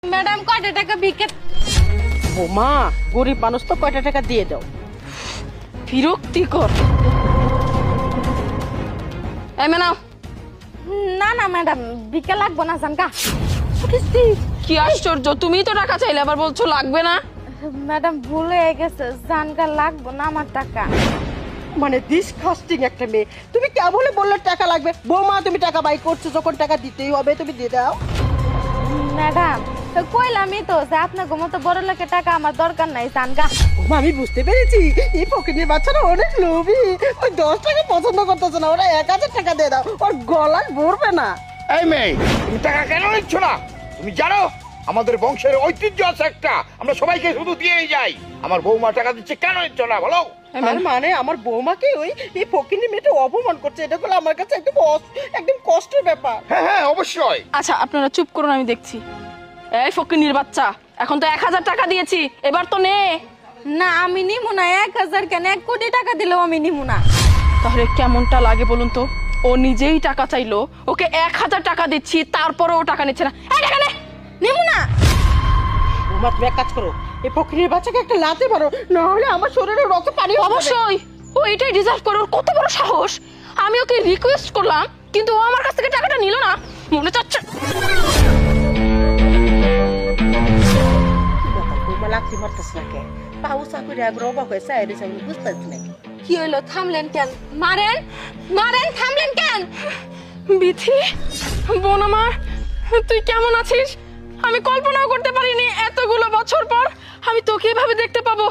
Madam কয়টা টাকা ভিক্ষা? বোমা গরিব মানুষ তো কয়টা টাকা দিয়ে দাও। বিরক্তিকর। এই ম্যাডাম। না না ম্যাডাম ভিক্ষা লাগবো না জানকা। কি আশ্চর্য, তুমি তো টাকা চাইলে আবার বলছো লাগবে না। ম্যাডাম ভুল হয়ে গেছে, জানকা লাগবো না আমার টাকা। মানে ডিসকাস্টিং একটা মেয়ে। তুমি কেবল বললে টাকা লাগবে। বোমা তুমি টাকা বাই করছো, যখন টাকা দিতেই হবে তুমি দিয়ে দাও। ম্যাডাম কইলামই তো যে আপনার মতো বড় লোকের টাকা আমার দরকার নাই জানকা। বোমা আমি বুঝতে পেরেছি এই পকেটের বাচ্চারা অনেক লোভী। ওই 10 টাকা পছন্দ করতেছে না, ওরা 1000 টাকা দিয়ে দাও, ওর গলায় ভরবে না। এই মেয়ে, তুমি টাকা কেন নিচ্ছ না? তুমি জানো আমাদের বংশের ঐতিহ্য আছে একটা, আমরা সবাইকে শুধু দিয়েই যাই। আমার বৌমা টাকা দিচ্ছে, কেন নিচ্ছ না বলো? তার মানে আমার বৌমাকে ওই এই ফকিনি মেয়েটা অপমান করছে, এটা হলো আমার কাছে একদম কষ্টের ব্যাপার। হ্যাঁ হ্যাঁ অবশ্যই। আচ্ছা আপনারা চুপ করুন, আমি দেখছি। এই ফকিন্নির বাচ্চা, এখন তো 1000 টাকা দিয়েছি, এবার তো নে। না আমি নিমু না, 1000 কেন 1 কোটি টাকা দিলেও আমি নিমু না। তাহলে কেমনটা লাগে বলুন তো? ও নিজেই টাকা চাইলো, ওকে 1000 টাকা দিচ্ছি, তারপরে ও টাকা নিচ্ছে না। এই টাকা নে। নিমু না। বৌমা তুমি এক কাজ করো, এই ফকিনির বাচ্চাকে একটা লাথি মারো, না হলে আমার শরীরে রক্ত পানি হবে। অবশ্যই ও এটাই ডিজার্ভ করে, ওর কত বড় সাহস। আমি ওকে রিকোয়েস্ট করলাম কিন্তু ও আমার কাছ থেকে টাকাটা নিল না। মনে চাচ্ছে বৌমা লাথি মারতেছে না কে? পাউসা করে আগ্রহ হয়েছে এর আমি বুঝতেছি না। কি হইলো, থামলেন কেন? মারেন মারেন, থামলেন কেন? বিথি, বোন আমার, তুই কেমন আছিস? আমি কল্পনাও করতে পারিনি এতগুলো বছর পর আমি তোকে এভাবে দেখতে পাবো।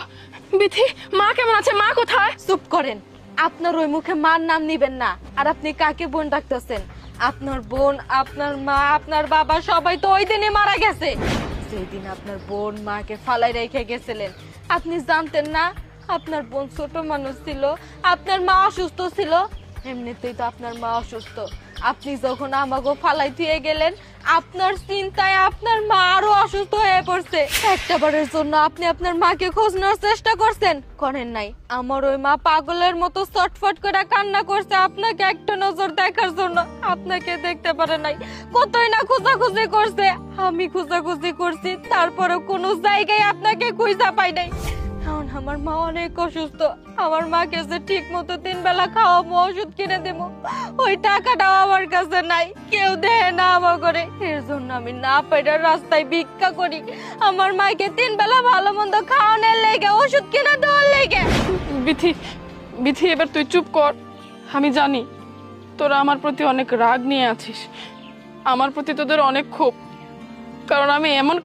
বিথি, মা কেমন আছে? মা কোথায়? চুপ করেন, আপনার ওই মুখে মার নাম নিবেন না। আর আপনি কাকে বোন ডাকতেছেন? আপনার বোন, আপনার মা, আপনার বাবা সবাই তো ওই দিনে মারা গেছে। যেদিন আপনার বোন মাকে ফালাই রেখে গেছিলেন, আপনি জানতেন না আপনার বোন ছোট মানুষ ছিল, আপনার মা অসুস্থ ছিল। এমনিতেই তো আপনার মা অসুস্থ, আপনি যখন আমাকে ফালাই দিয়ে গেলেন আপনার চিন্তায় আপনার মা আরো অসুস্থ হয়ে পড়ছে। একটাবারের জন্য আপনি আপনার মাকে খোঁজ নেওয়ার চেষ্টা করছেন? করেন নাই। আমার ওই মা পাগলের মতো চটফট করে কান্না করছে আপনাকে একটা নজর দেখার জন্য, আপনাকে দেখতে পারে নাই। কতই না খোঁজাখুঁজি করছে, আমি খোঁজাখুঁজি করছি, তারপরে কোনো জায়গায় আপনাকে খুঁজা পাই নাই। এখন আমার মা অনেক অসুস্থ, আমার মাকে যে ঠিক মতো 3 বেলা খাওয়াবো, ওষুধ কিনে দেবো, ওই টাকাটাও আমার কাছে নাই, কেউ দেয় না আমার করে। এর জন্য আমি না পেরে রাস্তায় ভিক্ষা করি, আমার মাকে 3 বেলা ভালো মন্দ খাওয়ানোর লেগে, ওষুধ কিনে দেওয়ার লেগে। বিথি, বিথি এবার তুই চুপ কর। আমি জানি তোরা আমার প্রতি অনেক রাগ নিয়ে আছিস, আমার প্রতি তোদের অনেক ক্ষোভ, কারণ আমি এমন